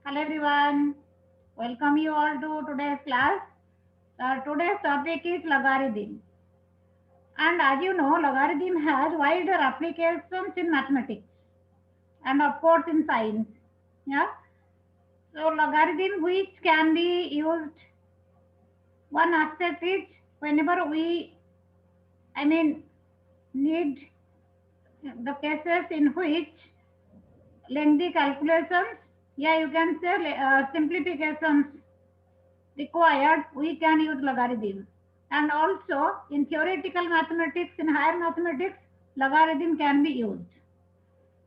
Hello everyone, welcome you all to today's class. Today's topic is logarithm. And as you know, logarithm has wider applications in mathematics and of course in science. Yeah. So logarithm which can be used, one aspect is whenever we, I mean, need the cases in which lengthy calculations, yeah, you can say simplifications required, we can use logarithm. And also in theoretical mathematics, in higher mathematics, logarithm can be used.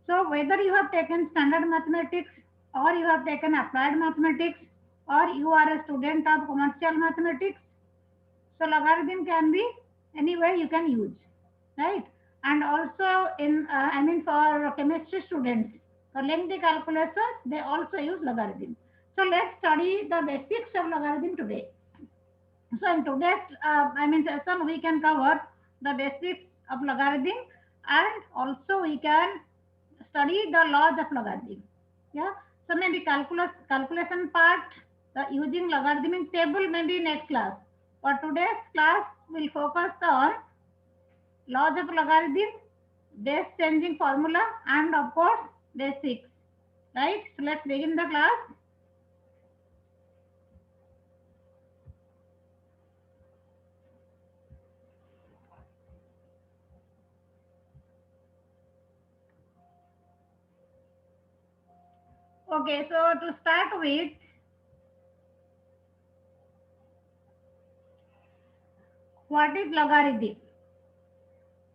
So whether you have taken standard mathematics or you have taken applied mathematics or you are a student of commercial mathematics, so logarithm can be any way you can use, right? And also in, for chemistry students, for lengthy calculations, they also use logarithm. So let's study the basics of logarithm today. So in today's session, we can cover the basics of logarithm and also we can study the laws of logarithm. Yeah. So maybe calculation part, the using logarithmic table maybe next class. For today's class, we'll focus on laws of logarithm, base changing formula, and of course basics. Right. So let's begin the class. Okay. So to start with, what is logarithm?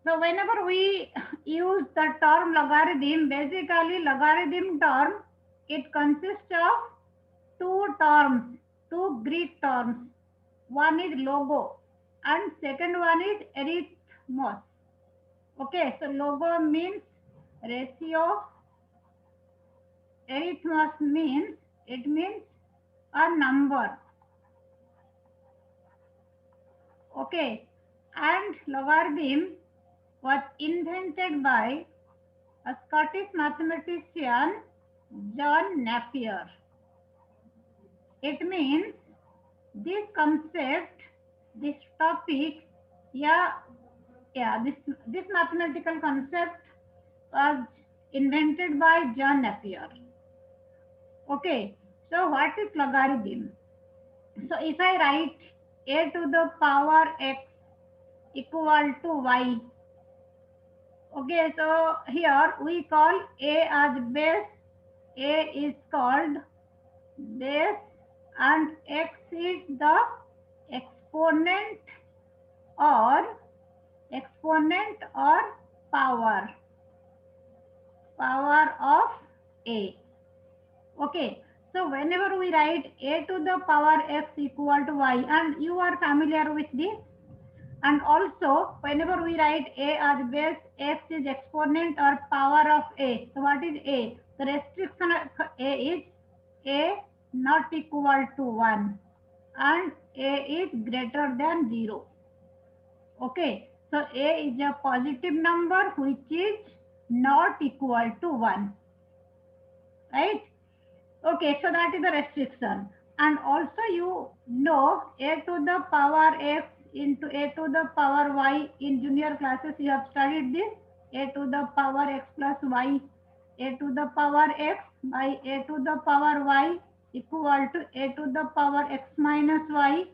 So whenever we use the term logarithm, basically logarithm term, it consists of two terms, two Greek terms. One is logo and second one is arithmos. Okay, so logo means ratio, arithmos means it means a number. Okay, and logarithm was invented by a Scottish mathematician John Napier. It means this concept, this topic, yeah, this mathematical concept was invented by John Napier. Okay, so what is logarithm? So if I write a to the power x equal to y, okay, so here we call a as base, a is called base and x is the exponent or power of a. Okay, so whenever we write a to the power x equal to y, and you are familiar with this, and also whenever we write a as base, x is exponent or power of a. So what is a? The restriction of a is a not equal to 1 and a is greater than 0. Okay, so a is a positive number which is not equal to 1, right? Okay, so that is the restriction. And also you know a to the power x into a to the power y. In junior classes you have studied this. A to the power x plus y, a to the power x by a to the power y equal to a to the power x minus y,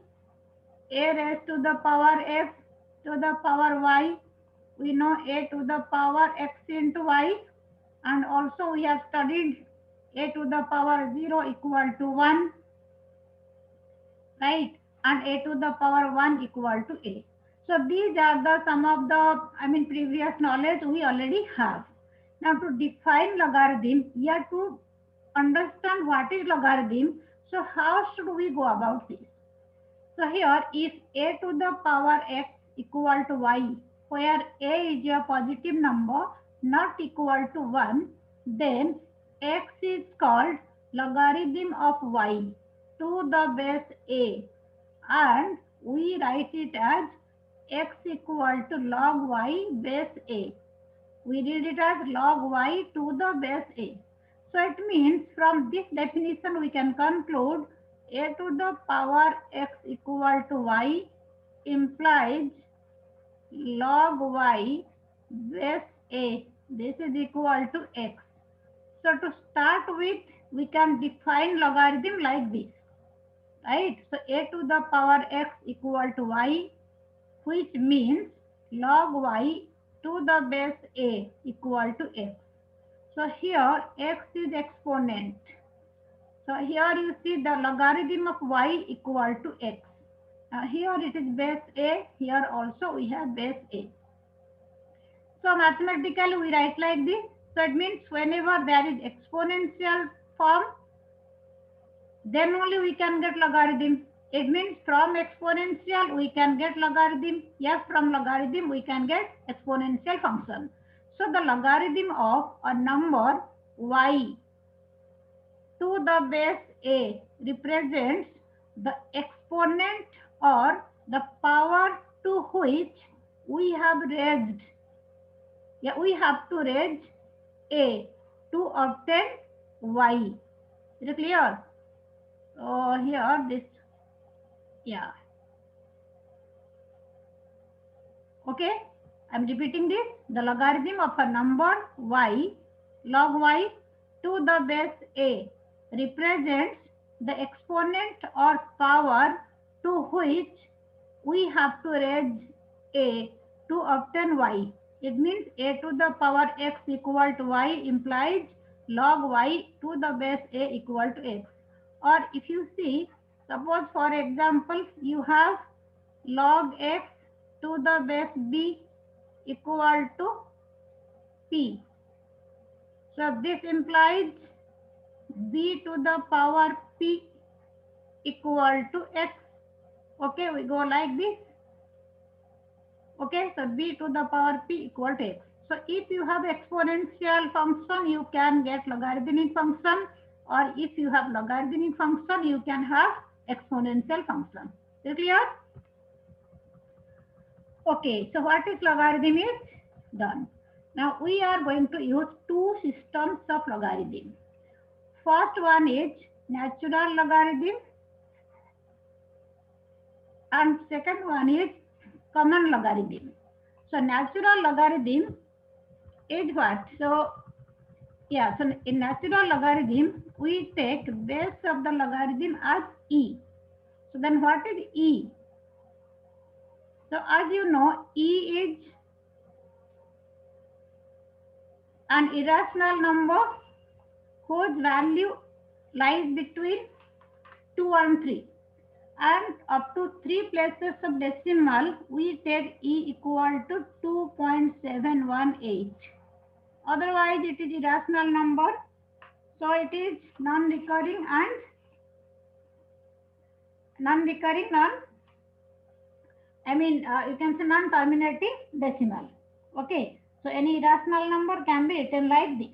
a raised to the power x to the power y. We know a to the power x into y, and also we have studied a to the power 0 equal to 1, right? And a to the power 1 equal to a. So these are the some of the previous knowledge we already have. Now to define logarithm, you have to understand what is logarithm. So how should we go about this? So here if a to the power x equal to y, where a is a positive number not equal to 1, then x is called logarithm of y to the base a, and we write it as x equal to log y base a. We read it as log y to the base a. So it means from this definition we can conclude a to the power x equal to y implies log y base a. This is equal to x. So to start with, we can define logarithm like this, right? So a to the power x equal to y, which means log y to the base a equal to x. So here x is exponent. So here you see the logarithm of y equal to x. Here it is base a, here also we have base a. So mathematically we write like this. So it means whenever there is exponential form, then only we can get logarithm. It means from exponential we can get logarithm. Yes, from logarithm we can get exponential function. So the logarithm of a number y to the base a represents the exponent or the power to which we have raised. Yeah, we have to raise a to obtain y. Is it clear? Here this, yeah. Okay, I'm repeating this. The logarithm of a number y, log y to the base a represents the exponent or power to which we have to raise a to obtain y. It means a to the power x equal to y implies log y to the base a equal to x. Or if you see, suppose for example, you have log x to the base b equal to p. So this implies b to the power p equal to x. Okay, we go like this. Okay, so b to the power p equal to x. So if you have exponential function, you can get logarithmic function, or if you have logarithmic function, you can have exponential function. Is it clear? Okay, so what is logarithm is done. Now we are going to use two systems of logarithm. First one is natural logarithm and second one is common logarithm. So natural logarithm is what? So yeah, so in natural logarithm we take base of the logarithm as e. So then what is e? So as you know, e is an irrational number whose value lies between 2 and 3, and up to 3 places of decimal we take e equal to 2.718. Otherwise it is irrational number, so it is non-recurring and you can say non-terminating decimal. Okay, so any irrational number can be written like this.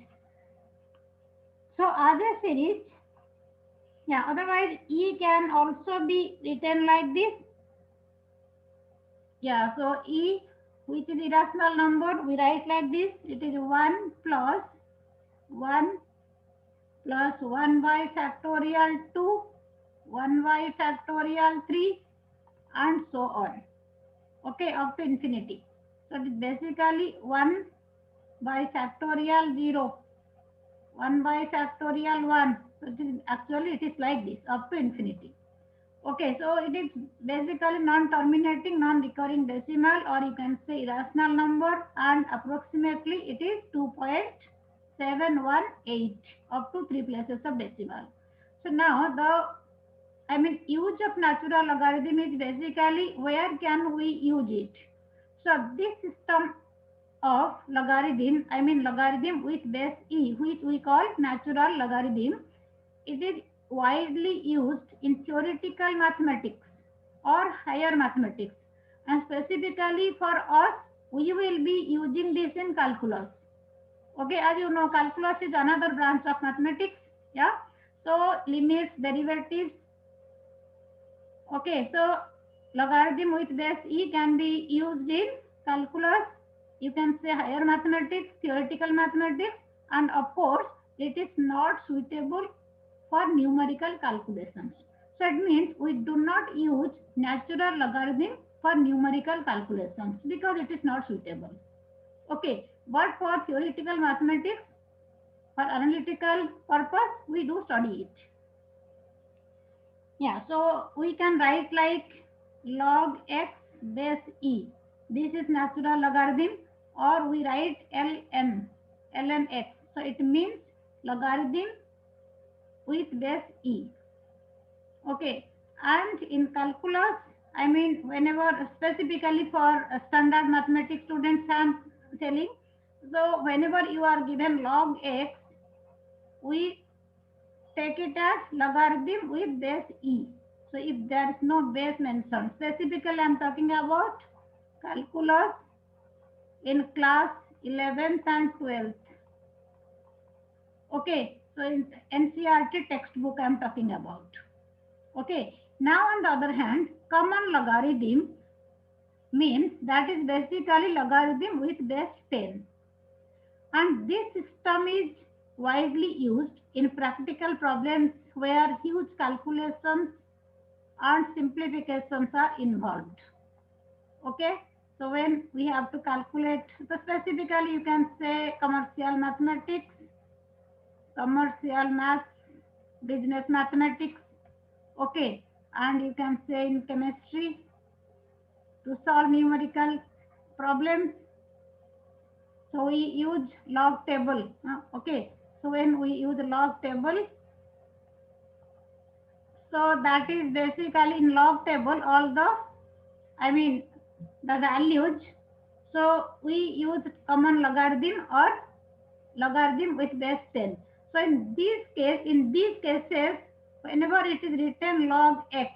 So other series, yeah, otherwise e can also be written like this. Yeah, so e, which is irrational number, we write like this. It is 1 plus 1 plus 1 by factorial 2, 1 by factorial 3, and so on. Okay, up to infinity. So it is basically 1 by factorial 0, 1 by factorial 1. So it is like this, up to infinity. Okay, so it is basically non-terminating, non-recurring decimal, or you can say irrational number, and approximately it is 2.718 up to 3 places of decimal. So now use of natural logarithm is basically where can we use it. So this system of logarithm, logarithm with base e, which we call natural logarithm, it is widely used in theoretical mathematics or higher mathematics, and specifically for us we will be using this in calculus. Okay, as you know, calculus is another branch of mathematics. Yeah, so limits, derivatives. Okay, so logarithm with base e can be used in calculus, you can say higher mathematics, theoretical mathematics, and of course It is not suitable for numerical calculations. So it means we do not use natural logarithm for numerical calculations because it is not suitable. Okay, but for theoretical mathematics, for analytical purpose, we do study it. Yeah, so we can write like log x base e. This is natural logarithm, or we write ln x. So it means logarithm with base e. Okay, and in calculus, I mean, whenever specifically for standard mathematics students, I'm telling. So whenever you are given log x, we take it as logarithm with base e. So if there is no base mentioned, specifically I'm talking about calculus in class 11th and 12th. Okay, so in NCERT textbook I'm talking about. Okay, now on the other hand, common logarithm means that is basically logarithm with base 10. And this system is widely used in practical problems where huge calculations and simplifications are involved. Okay, so when we have to calculate, so specifically you can say commercial mathematics, commercial maths, business mathematics. Okay, and you can say in chemistry to solve numerical problems. So we use log table. Okay, so when we use log table, so that is basically in log table all the, I mean, the values. So we use common logarithm or logarithm with base 10. So in these cases, whenever it is written log x,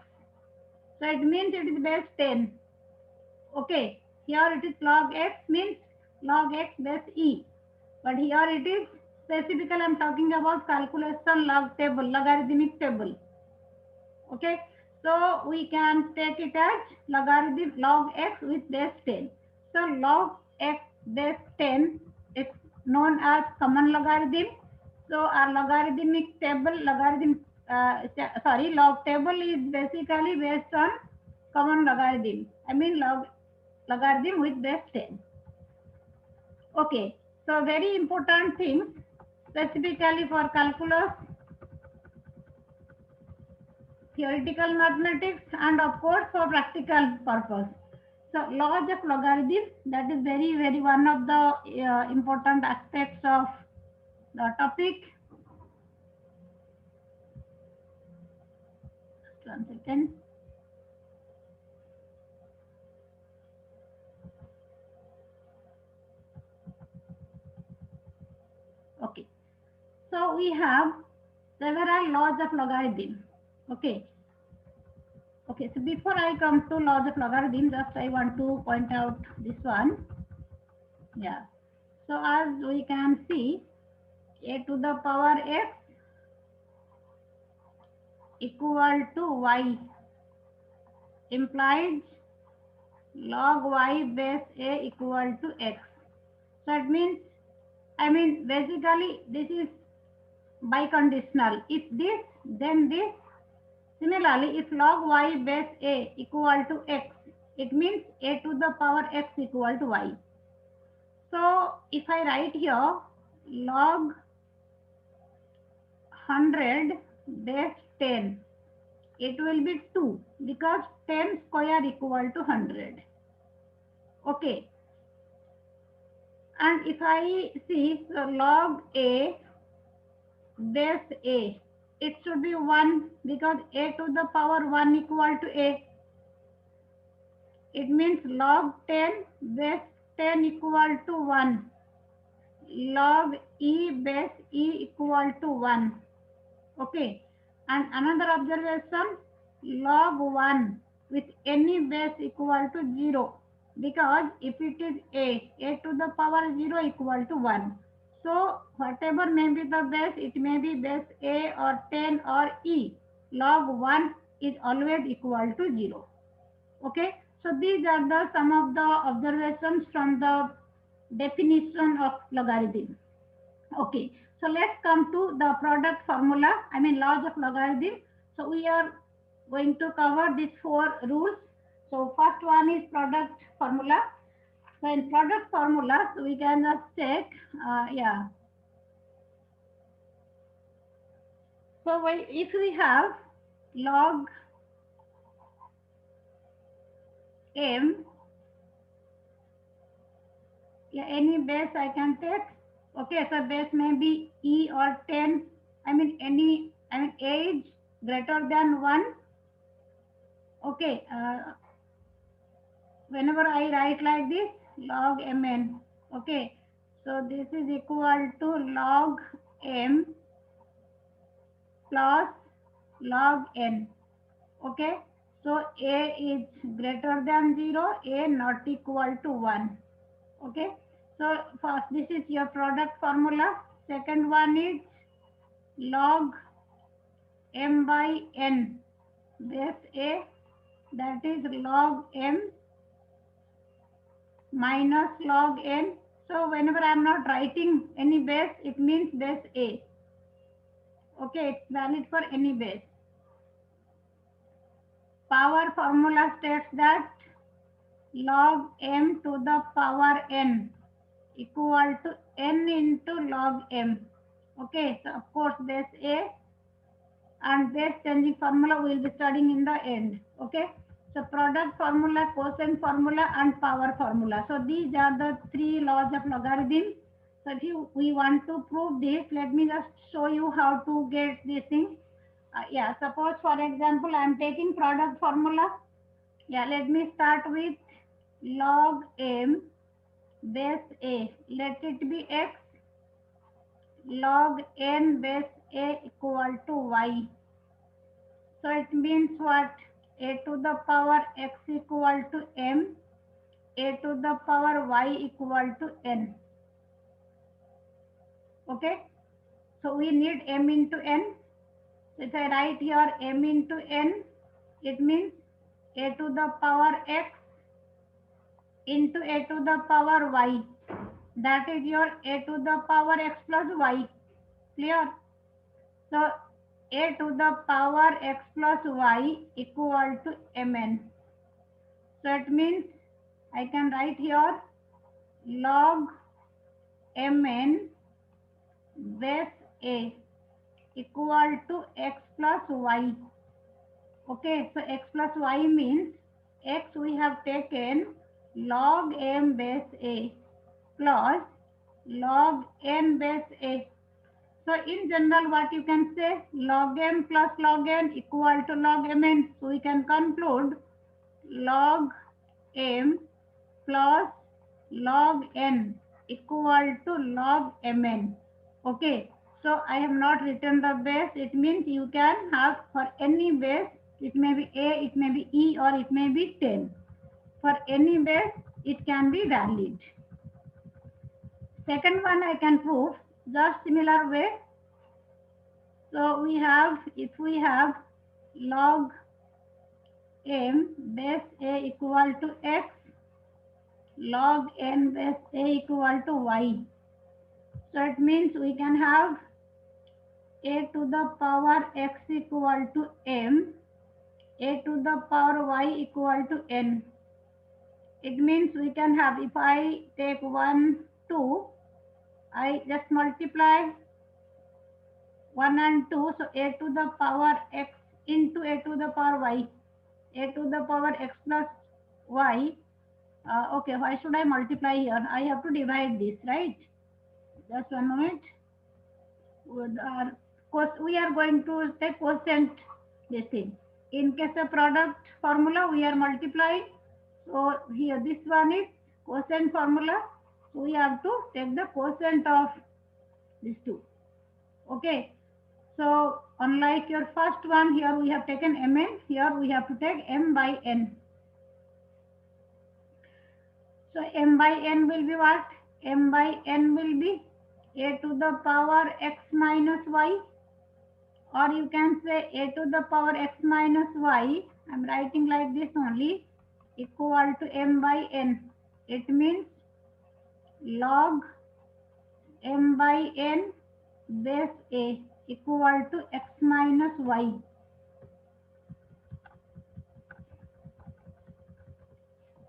so it means it is base 10. Okay, here it is log x means log x base e. But here it is specifically I'm talking about calculation log table, logarithmic table. Okay, so we can take it as logarithm log x with base 10. So log x base 10 is known as common logarithm. So our logarithmic table, log table is basically based on common logarithm. I mean logarithm with base 10. Okay, so very important things specifically for calculus, theoretical mathematics, and of course for practical purpose. So laws of logarithm, that is very one of the important aspects of the topic. Just 1 second. Okay, so we have several laws of logarithm. Okay, okay. So before I come to laws of logarithm, just I want to point out this one. Yeah. So as we can see, a to the power x equal to y implies log y base a equal to x. So it means, I mean, basically this is biconditional. If this, then this. Similarly, if log y base a equal to x, it means a to the power x equal to y. So if I write here log 100 base 10, it will be 2 because 10 square equal to 100. Okay. And if I see log a base a, it should be 1 because a to the power 1 equal to a. It means log 10 base 10 equal to 1. Log e base e equal to 1. Okay. And another observation, log 1 with any base equal to 0. Because if it is a to the power 0 equal to 1. So whatever may be the base, it may be base a or 10 or e. Log 1 is always equal to 0. Okay. So these are the some of the observations from the definition of logarithm. Okay. So let's come to the product formula, I mean laws of logarithm. So we are going to cover these 4 rules. So first one is product formula. So in product formula, so we can just take, yeah. So if we have log m, yeah, any base I can take. Okay, so base may be e or 10. I mean age greater than 1. Okay, whenever I write like this, log mn. Okay, so this is equal to log m plus log n. Okay, so a is greater than 0, a not equal to 1. Okay, so first this is your product formula. Second one is log m by n base a, that is log m minus log n. So whenever I am not writing any base, it means base a. Okay, it's valid for any base. Power formula states that log m to the power n equal to n into log m. Okay, so of course base a and base changing formula we will be studying in the end. Okay, so product formula, quotient formula and power formula. So these are the 3 laws of logarithm. So if we want to prove this, let me just show you how to get this thing. Yeah, suppose for example I am taking product formula. Yeah, let me start with log m base a, let it be x, log n base a equal to y. So it means what? A to the power x equal to m, a to the power y equal to n. Okay, so we need m into n. So if I write here m into n, it means a to the power x into a to the power y. That is your a to the power x plus y. Clear? So a to the power x plus y equal to mn. So it means I can write here log mn base a equal to x plus y. Okay, so x plus y means x we have taken log m base a plus log n base a. So in general what you can say, log m plus log n equal to log mn. So we can conclude log m plus log n equal to log mn. Okay, so I have not written the base. It means you can have for any base, it may be a, it may be e or it may be 10. For any base it can be valid. Second one I can prove just similar way. So we have, if we have log m base a equal to x, log n base a equal to y. So it means we can have a to the power x equal to m, a to the power y equal to n. It means we can have, if I take 1, 2, I just multiply 1 and 2, so a to the power x into a to the power y, a to the power x plus y. Okay, why should I multiply here? I have to divide this, right? Just 1 moment. We are going to take quotient this thing. In case of product formula, we are multiplying. So here this one is quotient formula. So we have to take the quotient of these two. Okay. So unlike your first one, here we have taken mn. Here we have to take m by n. So m by n will be what? M by n will be a to the power x minus y, or you can say a to the power x minus y. I'm writing like this only, equal to m by n. It means log m by n base a equal to x minus y.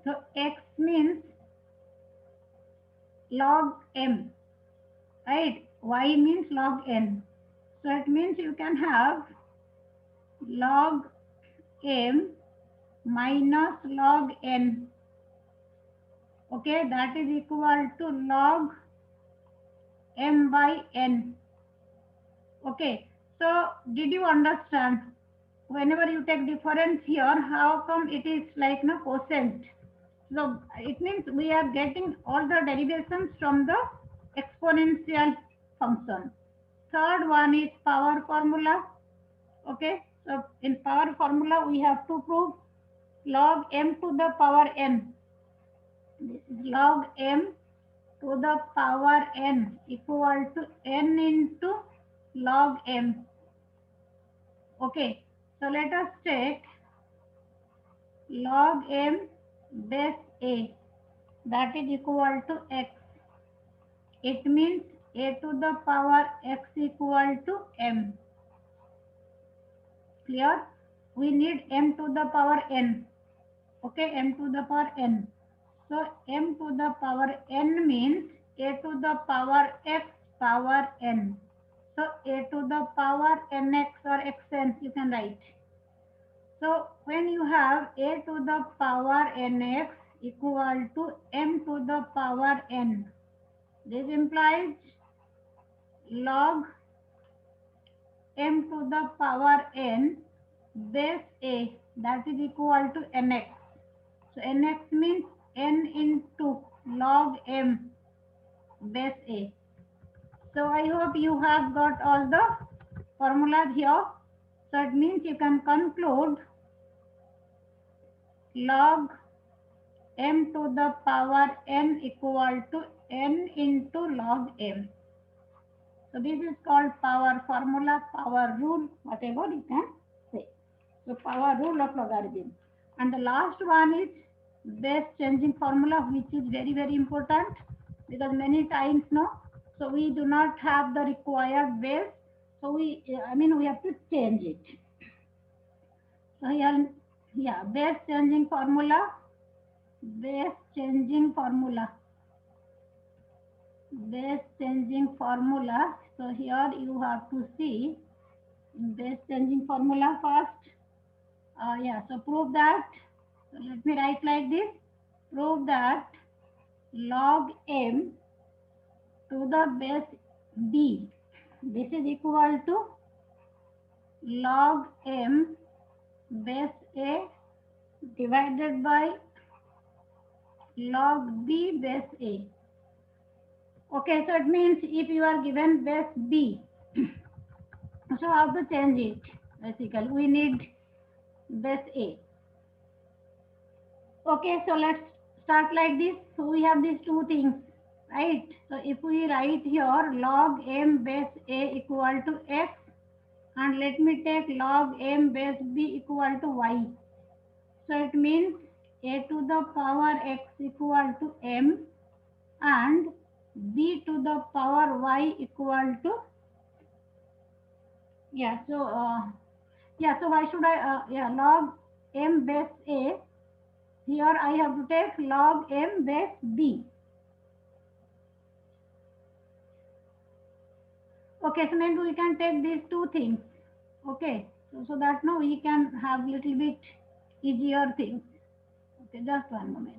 So x means log m, right? Y means log n. So it means you can have log m minus log n. Okay, that is equal to log m by n. Okay, so did you understand? Whenever you take difference here, how come it is like no quotient? So it means we are getting all the derivations from the exponential function. Third one is power formula. Okay, so in power formula we have to prove log m to the power n. This is log m to the power n equal to n into log m. Okay, so let us take log m base a, that is equal to x. It means a to the power x equal to m. Clear? We need m to the power n. Okay, m to the power n. So m to the power n means a to the power x power n. So a to the power nx or xn you can write. So when you have a to the power nx equal to m to the power n, this implies log m to the power n base a, that is equal to nx. So nx means n into log m base a. So I hope you have got all the formulas here. So it means you can conclude log m to the power n equal to n into log m. So this is called power formula, power rule, whatever you can say. So power rule of logarithm. And the last one is base changing formula, which is very, very important because many times no, so we do not have the required base. So we have to change it. So here, yeah, base changing formula, base changing formula, base changing formula. So here you have to see base changing formula first. Yeah, so prove that. So let me write like this. Prove that log m to the base b, this is equal to log m base a divided by log b base a. Okay, so it means if you are given base b, so how to change it? Basically, we need base a. Okay, so let's start like this. So we have these two things, right? So if we write here log m base a equal to x, and let me take log m base b equal to y. So it means a to the power x equal to m and b to the power y equal to, yeah, so so why should I log m base a, here I have to take log m base b. Okay, so maybe we can take these two things. Okay, so that now we can have little bit easier things. Okay, just one moment.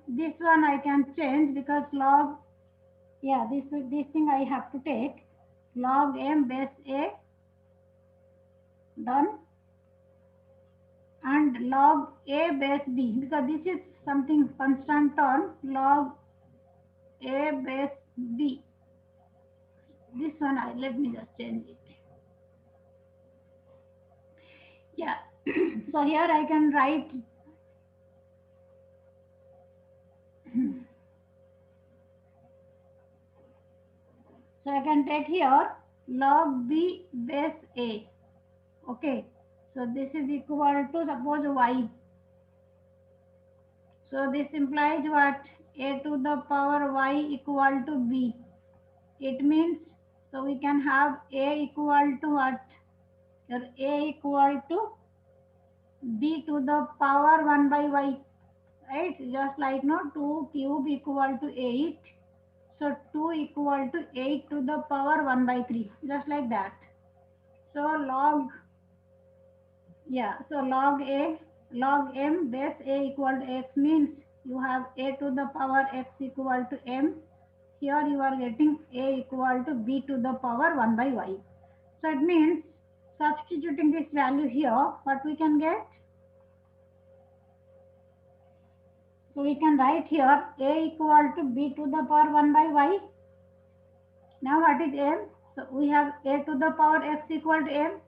This one I can change because log, yeah, this thing I have to take log m base a, done, and log a base b, because this is something constant term, log a base b. This one let me just change it. Yeah, so here I can write so I can take here log b base a. Okay, so this is equal to suppose y. So this implies what? A to the power y equal to b. It means, so we can have a equal to what? Your a equal to b to the power 1 by y, right? Just like no 2 cube equal to 8. So 2 equal to 8 to the power 1 by 3, just like that. So log, yeah, so log m base a equal to x means you have a to the power x equal to m. Here you are getting a equal to b to the power 1 by y. So it means substituting this value here, what we can get? So we can write here a equal to b to the power 1 by y. Now what is m? So we have a to the power x equal to m.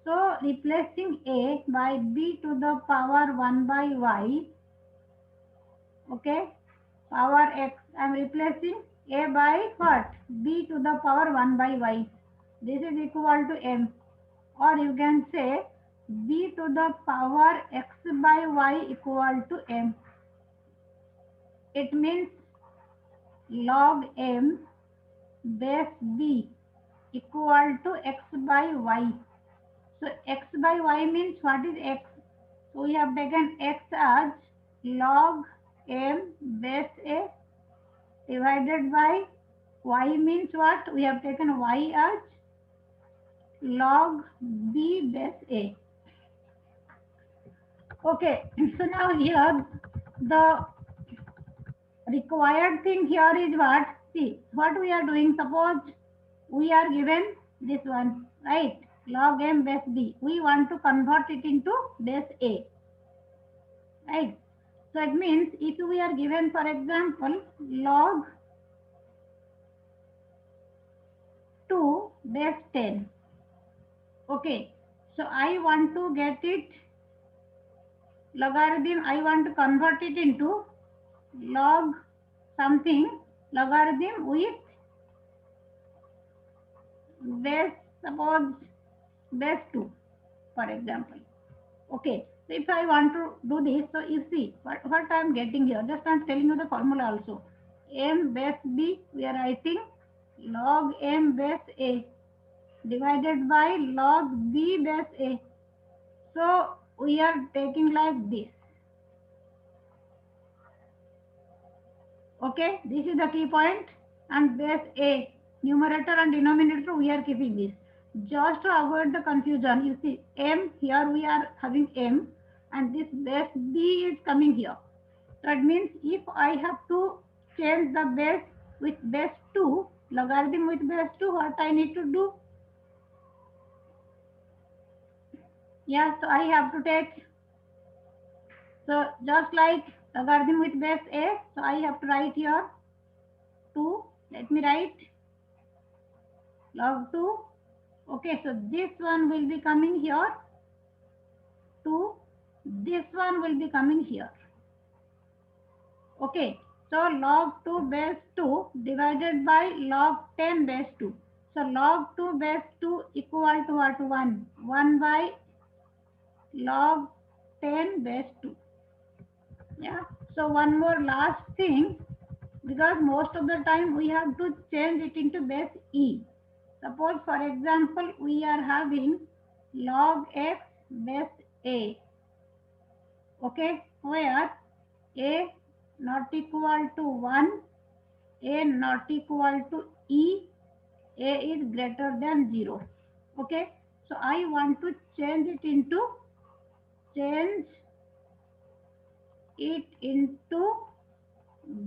So replacing a by b to the power 1 by y, okay, power x, I am replacing a by what? B to the power 1 by y. This is equal to m. Or you can say b to the power x by y equal to m. It means log m base b equal to x by y. So x by y means what is x? So we have taken x as log m base a divided by y means what? We have taken y as log b base a. Okay, so now here the required thing here is what? See, what we are doing, suppose we are given this one, right? Log m base b. We want to convert it into base a, right? So it means if we are given, for example, log 2 base 10. Okay, so I want to get it logarithm, I want to convert it into log something logarithm with base, suppose base 2, for example. Okay, so if I want to do this, so you see what I am getting here. Just I am telling you the formula also. M base b, we are writing log m base a divided by log b base a. So we are taking like this. Okay, this is the key point, and base a, numerator and denominator we are keeping this. Just to avoid the confusion, you see m, here we are having m and this base b is coming here. That means if I have to change the base with base 2, logarithm with base 2, what I need to do? Yeah, so I have to take, so just like logarithm with base a, so I have to write here 2. Let me write log 2. Okay, so this one will be coming here 2. This one will be coming here. Okay, so log 2 base 2 divided by log 10 base 2. So log 2 base 2 equal to what? 1. 1 by log 10 base 2. Yeah. So one more last thing, because most of the time we have to change it into base e. Suppose for example we are having log x base a. Okay, where a not equal to 1, a not equal to e, a is greater than 0. Okay, so I want to change it into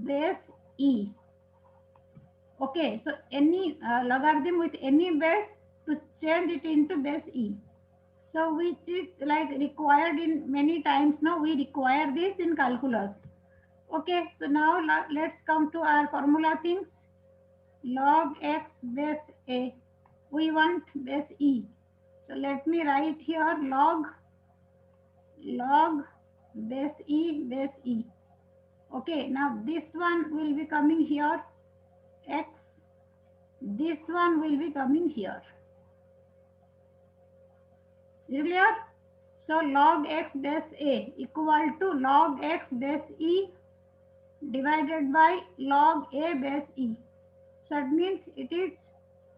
base e. Okay, so any logarithm with any base, to change it into base e. So which is like required in many times. Now we require this in calculus. Okay, so now let's come to our formula things. Log x base a, we want base e. So let me write here log base e. Okay, now this one will be coming here x, this one will be coming here. Is it clear? So log x base a equal to log x base e divided by log a base e. So it means it is,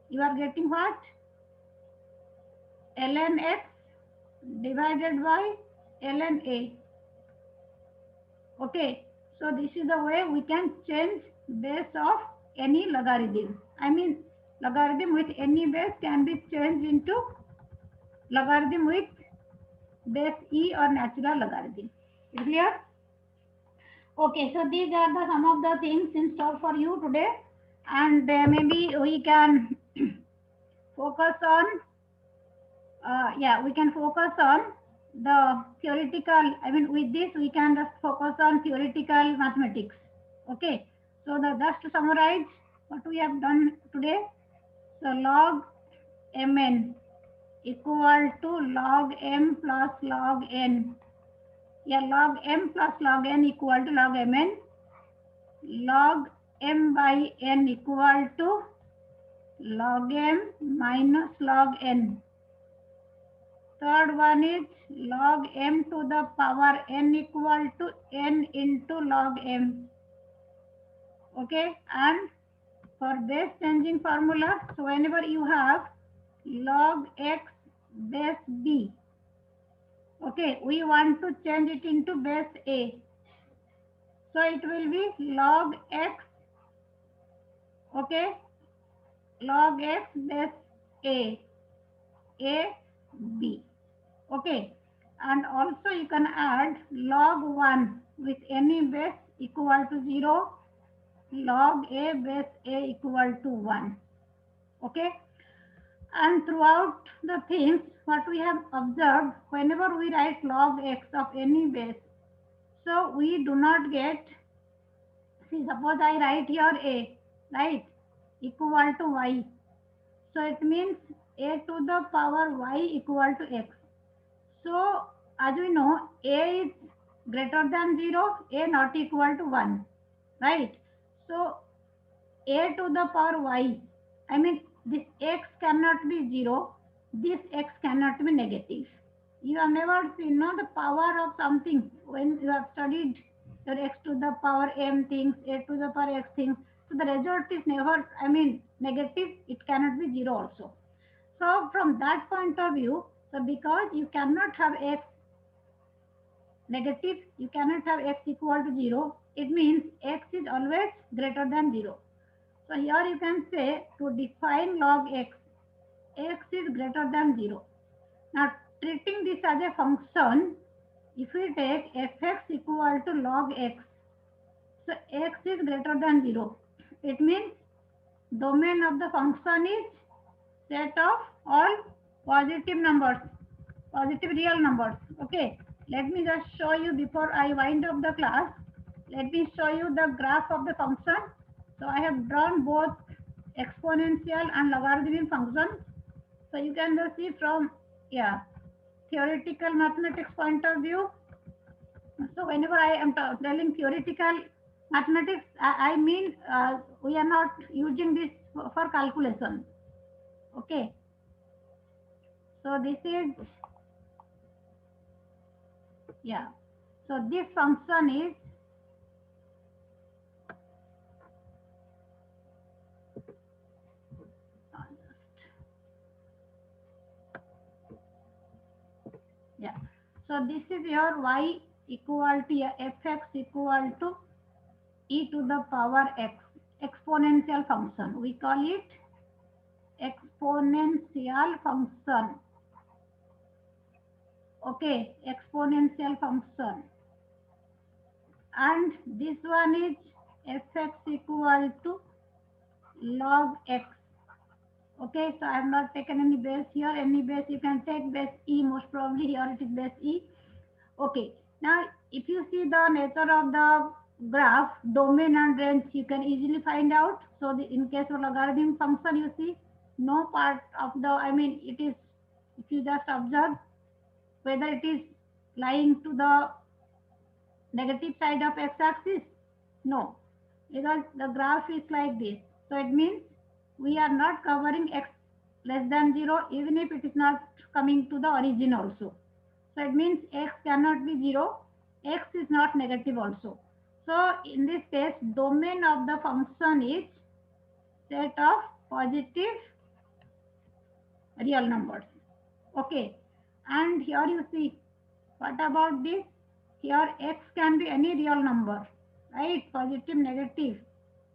you are getting what? ln x divided by ln a. Okay, so this is the way we can change base of any logarithm. I mean, logarithm with any base can be changed into logarithm with base e or natural logarithm. Is clear? Okay, so these are the some of the things in store for you today, and maybe we can focus on, yeah, we can focus on the theoretical. I mean, with this we can just focus on theoretical mathematics. Okay, so the just to summarize what we have done today. So log mn equal to log m plus log n. Yeah, log m plus log n equal to log mn. Log m by n equal to log m minus log n. Third one is log m to the power n equal to n into log m. Okay, and for base changing formula, so whenever you have log x base b, okay, we want to change it into base a. So it will be log x, okay, log x base a, a, b. Okay, and also you can add log 1 with any base equal to 0, log a base a equal to 1. Okay, and throughout the things what we have observed, whenever we write log x of any base, so we do not get, see, suppose I write here a, right, equal to y. So it means a to the power y equal to x. So as we know, a is greater than 0, a not equal to 1, right? So a to the power y, I mean this x cannot be 0, this x cannot be negative. You have never seen, no, the power of something when you have studied your x to the power m things, a to the power x things. So the result is never, I mean negative, it cannot be 0 also. So from that point of view, so because you cannot have x negative, you cannot have x equal to 0, it means x is always greater than 0. So here you can say to define log x, x is greater than 0. Now treating this as a function, if we take fx equal to log x, so x is greater than 0. It means domain of the function is set of all positive numbers, positive real numbers. Okay, let me just show you before I wind up the class. Let me show you the graph of the function. So I have drawn both exponential and logarithmic functions. So you can just see from, yeah, theoretical mathematics point of view. So whenever I am telling theoretical mathematics, I mean we are not using this for calculation. Okay, so this is, yeah, so this function is, yeah, so this is your y equal to, yeah, fx equal to e to the power x, exponential function. We call it exponential function. Okay, exponential function. And this one is fx equal to log x. Okay, so I have not taken any base here. Any base you can take base e, most probably here it is base e. Okay, now if you see the nature of the graph, domain and range, you can easily find out. So in case of logarithm function, you see no part of the, I mean it is, if you just observe whether it is lying to the negative side of x-axis, no, because the graph is like this. So it means we are not covering x less than 0, even if it is not coming to the origin also. So it means x cannot be 0, x is not negative also. So in this case, domain of the function is set of positive real numbers. Okay, and here you see, what about this? Here x can be any real number, right? Positive, negative.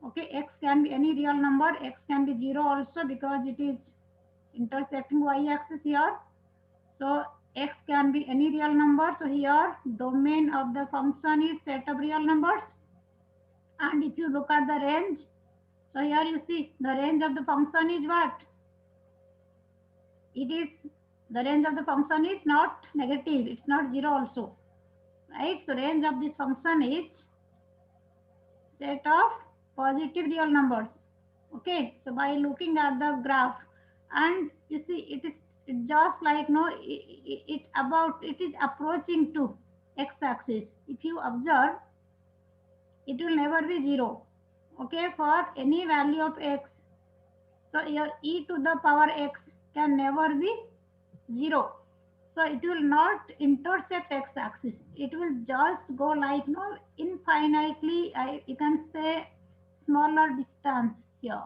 Okay, x can be any real number. X can be 0 also because it is intersecting y-axis here. So x can be any real number. So here domain of the function is set of real numbers. And if you look at the range, so here you see the range of the function is what? It is, the range of the function is not negative. It's not 0 also, right? So range of this function is set of positive real numbers. Okay, so by looking at the graph, and you see it is just like no, it is approaching to x-axis. If you observe, it will never be 0. Okay, for any value of x, so your e to the power x can never be 0. So it will not intersect x-axis. It will just go like no infinitely. You can say smaller distance here.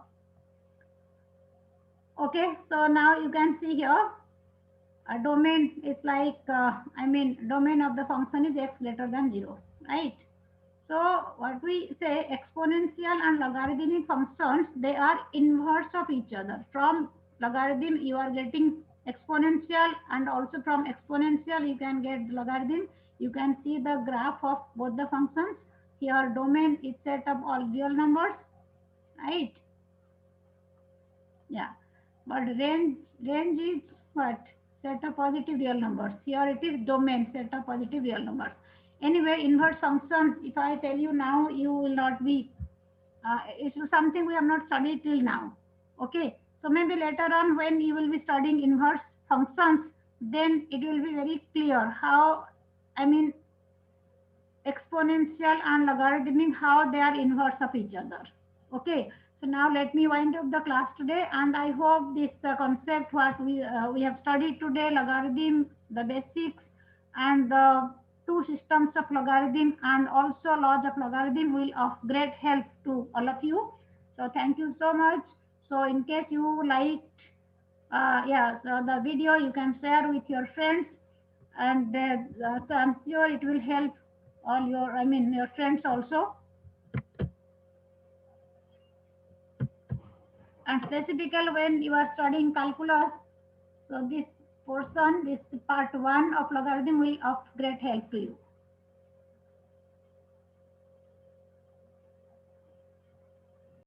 Okay, so now you can see here a domain is like domain of the function is x greater than 0, right? So what we say, exponential and logarithmic functions, they are inverse of each other. From logarithm you are getting exponential, and also from exponential you can get logarithm. You can see the graph of both the functions. Here domain is set of all real numbers, right? Yeah, but range is what? Set of positive real numbers. Here it is domain, set of positive real numbers. Anyway, inverse function, if I tell you now, you will not be, it's something we have not studied till now. Okay, so maybe later on when you will be studying inverse functions, then it will be very clear how, I mean, exponential and logarithmic, how they are inverse of each other. Okay, so now let me wind up the class today, and I hope this concept what we have studied today, logarithm, the basics, and the two systems of logarithm, and also laws of logarithm will of great help to all of you. So thank you so much. So in case you like yeah, so the video you can share with your friends, and so I'm sure it will help all your, I mean, your friends also. And specifically when you are studying calculus, so this portion, this part 1 of logarithm will of great help to you.